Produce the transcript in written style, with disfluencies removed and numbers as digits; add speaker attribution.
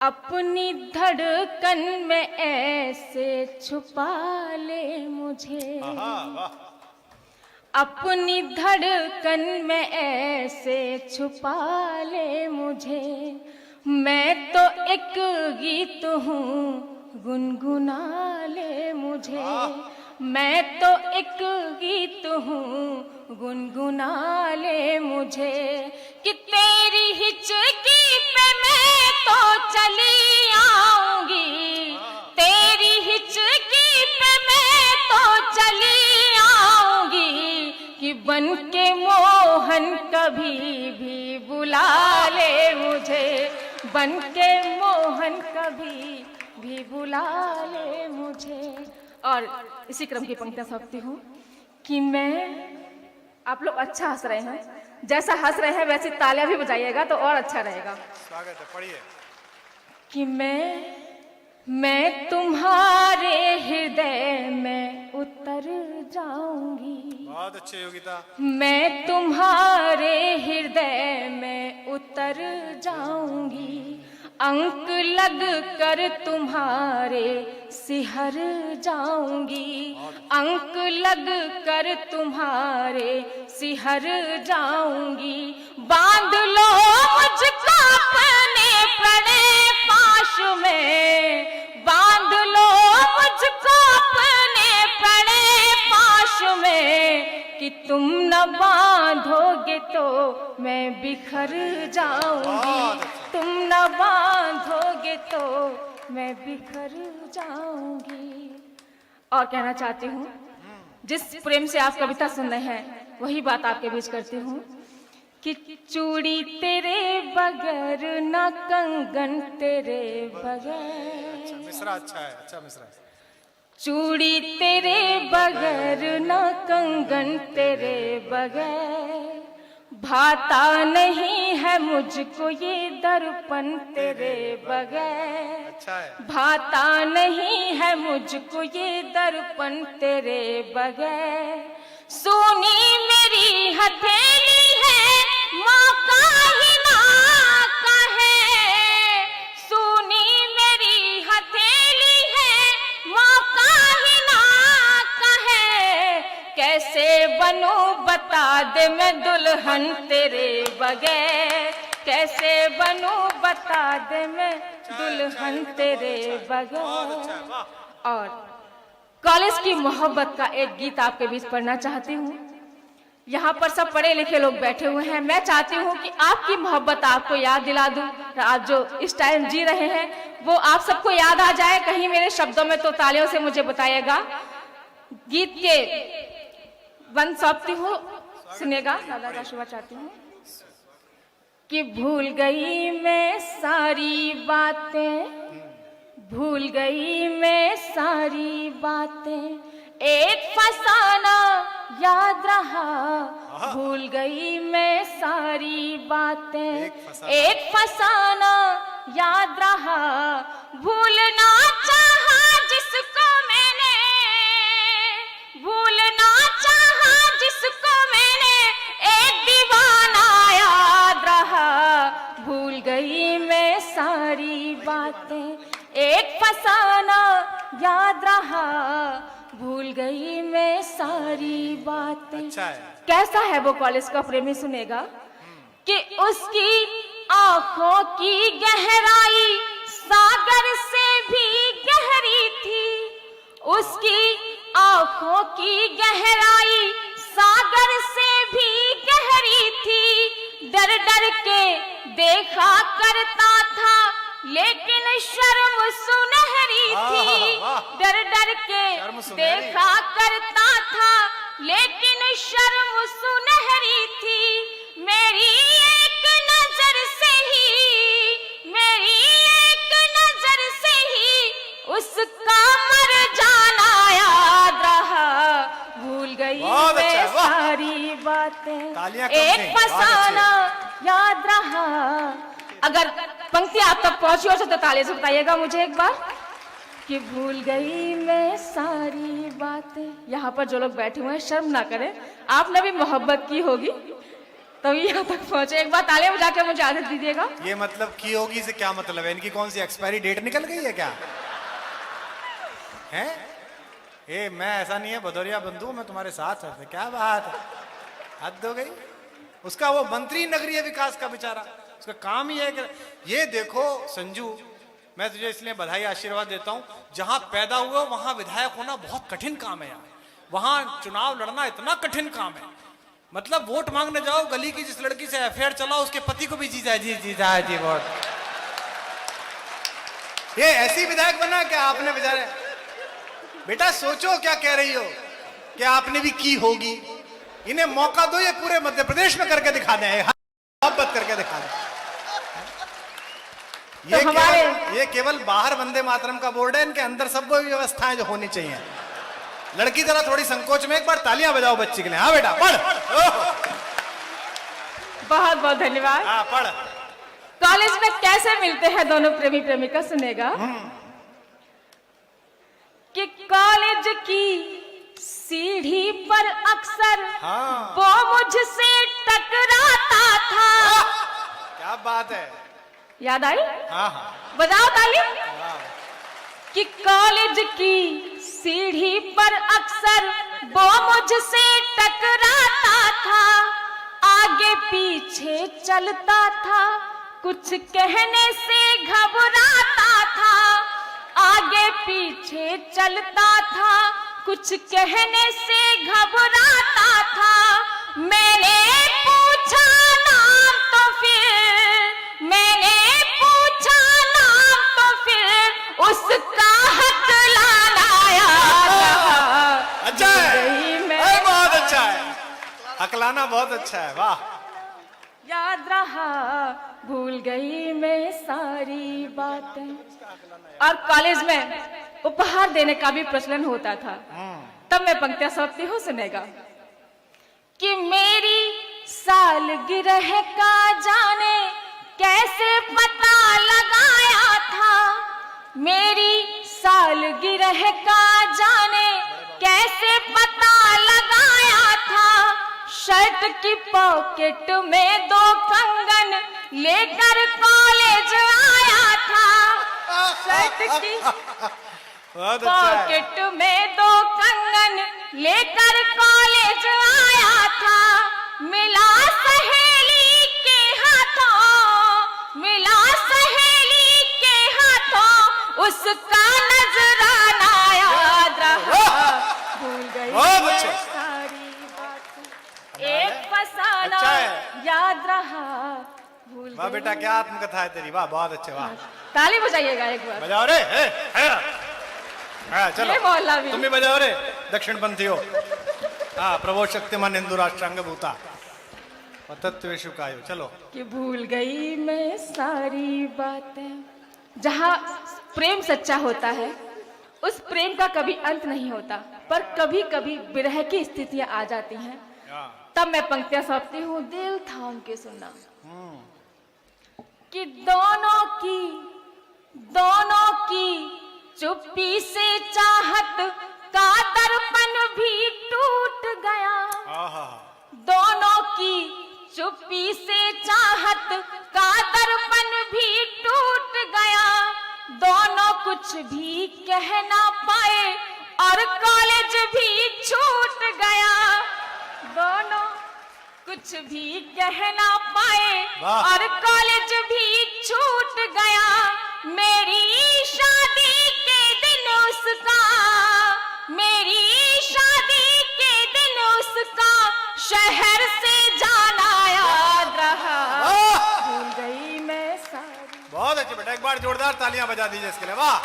Speaker 1: अपनी धड़कन में ऐसे छुपा ले मुझे, अपनी धड़कन में ऐसे छुपा ले मुझे। मैं तो एक गीत हूँ गुनगुना ले मुझे, मैं तो एक गीत हूँ गुनगुना ले मुझे। कि तेरी हिचकी पे मैं तो चली आऊंगी, तेरी हिचकी पे मैं तो चली आऊंगी। कि बन के मोहन कभी भी बुला ले मुझे, बन के मोहन कभी भी बुला ले मुझे। और इसी क्रम की पंक्तियां सकती हूँ कि मैं, आप लोग अच्छा हंस रहे हैं, जैसा हंस रहे हैं वैसे तालियां भी बजाइएगा तो और अच्छा रहेगा।
Speaker 2: स्वागत है, पढ़िए।
Speaker 1: कि मैं तुम्हारे हृदय में उतर जाऊंगी,
Speaker 2: बहुत अच्छे योगिता।
Speaker 1: मैं तुम्हारे हृदय में उतर जाऊंगी। अंक लग कर तुम्हारे सिहर जाऊंगी, अंक लग कर तुम्हारे सिहर जाऊंगी। बांध लो मुझको अपने प्रणय पाश में, बांध लो मुझको अपने प्रणय पाश में। कि तुम न बांधोगे तो मैं बिखर जाऊंगी, तुम न बांधोगे तो मैं बिखर जाऊंगी। और कहना चाहती हूँ, जिस प्रेम से आप कविता सुन रहे हैं वही बात आपके बीच करती हूँ। कि चूड़ी तेरे बगैर न कंगन तेरे बगैर,
Speaker 2: मिश्रा अच्छा है, अच्छा मिश्रा।
Speaker 1: चूड़ी तेरे बगैर न कंगन तेरे बगैर। भाता नहीं है मुझको ये दर्पण तेरे बगैर,
Speaker 2: अच्छा है।
Speaker 1: भाता नहीं है मुझको ये दर्पण तेरे बगैर। सोनी मेरी हथेली है मौका ही ना कहे, सोनी मेरी हथेली है मौका ही ना कहे। कैसे बनूं बता दे मैं दुल्हन तेरे बगैर, कैसे बनूं बता दे मैं दुल्हन तेरे बगैर। और कॉलेज की मोहब्बत का एक गीत आपके बीच पढ़ना चाहती हूँ। यहाँ पर सब पढ़े लिखे लोग बैठे हुए हैं, मैं चाहती हूँ कि आपकी मोहब्बत आपको याद दिला दूँ। आप जो इस टाइम जी रहे हैं वो आप सबको याद आ जाए, कहीं मेरे शब्दों में तो तालियों से मुझे बताइएगा। गीत के वन सौंपती हूँ, सुनेगा, दादा का शुभ चाहती हूँ। कि भूल गई मैं सारी बातें, भूल गई मैं सारी बातें, एक फसाना याद रहा। भूल गई मैं सारी बातें, एक फसाना याद रहा। भूलना चाहा जिसको मैंने, भूलना चाहा जिसको मैंने, एक दीवाना याद रहा। भूल गई मैं सारी बातें, एक फसाना याद रहा। भूल गई मैं सारी बातें।
Speaker 2: अच्छा है।
Speaker 1: कैसा है वो कॉलेज का प्रेमी, सुनेगा। कि उसकी आंखों की गहराई सागर से भी गहरी थी, उसकी आंखों की गहराई सागर से भी गहरी थी। डर डर के देखा करता था लेकिन शर्म सुनहरी थी, डर डर के देखा करता था लेकिन शर्म सुनहरी थी। मेरी एक नजर से ही, मेरी एक नजर से ही उसका मर जाना याद रहा। भूल गई मैं सारी बातें, एक फसाना याद रहा। अगर पंक्ति आप तक पहुंची हो तो ताली से बताइएगा मुझे एक बार। कि भूल गई मैं सारी बातें। यहाँ पर जो लोग बैठे हुए हैं शर्म ना करें, आपने भी मोहब्बत की होगी। तो यहाँ तक पहुंचे। एक बार तालियां बजा के मुझे आदत दीजिएगा।
Speaker 2: ये मतलब की होगी से क्या मतलब है? इनकी कौन सी एक्सपायरी डेट निकल गई है क्या? हैं? ए मैं ऐसा नहीं है भदौरिया बंधु, मैं तुम्हारे साथ है। क्या बात है, हद हो गई। उसका वो मंत्री नगरीय विकास का बेचारा, उसका काम ही है कि ये देखो संजू, मैं तुझे इसलिए बधाई आशीर्वाद देता हूं, जहां पैदा हुआ वहां विधायक होना बहुत कठिन काम है यार। वहां चुनाव लड़ना इतना कठिन काम है, मतलब वोट मांगने जाओ, गली की जिस लड़की से अफेयर चलाओ उसके पति को भी जीता जी वोट। ये ऐसी विधायक बना क्या आपने बेचारे? बेटा सोचो क्या कह रही हो कि आपने भी की होगी। इन्हें मौका दो, ये पूरे मध्य प्रदेश में करके दिखा दें, मोहब्बत करके दिखा दें। ये केवल बाहर वंदे मातरम का बोर्ड है, इनके अंदर सब वो व्यवस्थाएं जो होनी चाहिए। लड़की जरा थोड़ी संकोच में, एक बार तालियां बजाओ बच्ची के लिए। हाँ बेटा पढ़।
Speaker 1: बहुत बहुत धन्यवाद।
Speaker 2: हाँ पढ़।
Speaker 1: कॉलेज में कैसे मिलते हैं दोनों प्रेमी प्रेमिका, सुनेगा कि कॉलेज की सीढ़ी पर अक्सर
Speaker 2: हाँ।
Speaker 1: वो मुझसे टकराता था।
Speaker 2: क्या बात है,
Speaker 1: याद आई?
Speaker 2: हाँ हाँ
Speaker 1: बजाओ ताली।
Speaker 2: हाँ।
Speaker 1: कि कॉलेज की सीढ़ी पर अक्सर वो मुझसे टकराता था, आगे पीछे चलता था, कुछ कहने से घबराता था, आगे पीछे चलता था, कुछ कहने से घबराता था। मैंने पूछा नाम तो फिर, मैंने पूछा नाम तो फिर उसका हकलाना याद रहा।
Speaker 2: अच्छा है,
Speaker 1: मैं
Speaker 2: बहुत अच्छा है, हकलाना बहुत अच्छा है, वाह।
Speaker 1: याद रहा, भूल गई मैं सारी बातें। और कॉलेज में उपहार देने का भी प्रचलन होता था। तब मैं पंक्तियां सौंपती हूँ, सुनेगा कि मेरी सालगिरह का जाने कैसे पता लगाया था, मेरी सालगिरह का जाने कैसे पता लगाया था, शर्ट की पॉकेट में 2 कंगन लेकर कॉलेज आया था, शर्ट की पॉकेट में 2 कंगन लेकर कॉलेज आया था, मिला सहेली के हाथों, मिला सहेली के हाथों उसका नजराना याद रहा, भूल गई मैं सारी बातें, एक फसाना याद रहा, भूल
Speaker 2: वाह बेटा, क्या आत्मकथा है तेरी, वाह बहुत अच्छे, वाह।
Speaker 1: ताली बजाइएगा एक बार।
Speaker 2: बजाओ रे, चलो तुम भी बजाओ रे, दक्षिणपंथी हो। हाँ, प्रभो शक्तिमान हिंदू राष्ट्रांग भूता तत्वेषु कायो। चलो। कि
Speaker 1: भूल गई मैं सारी बातें। जहाँ प्रेम सच्चा होता है, उस प्रेम का कभी अंत नहीं होता, पर कभी कभी विरह की स्थितियां आ जाती हैं। तब मैं पंक्तियां सौंपती हूँ, दिल थाम के सुनना कि दोनों की चुप्पी से चाहत का दर्पण भी टूट गया, दोनों की चुप्पी से चाहत का दर्पण भी टूट गया, दोनों कुछ भी कह ना पाए और कॉलेज भी छूट गया, दोनों कुछ भी कह ना पाए और कॉलेज भी छूट गया, मेरी शादी के दिन उसका, मेरी शादी के दिन उसका शहर से जाना याद रहा, भूल गई मैं सारी।
Speaker 2: बहुत अच्छे बेटा, एक बार जोरदार तालियां बजा दीजिए इसके लिए, वाह।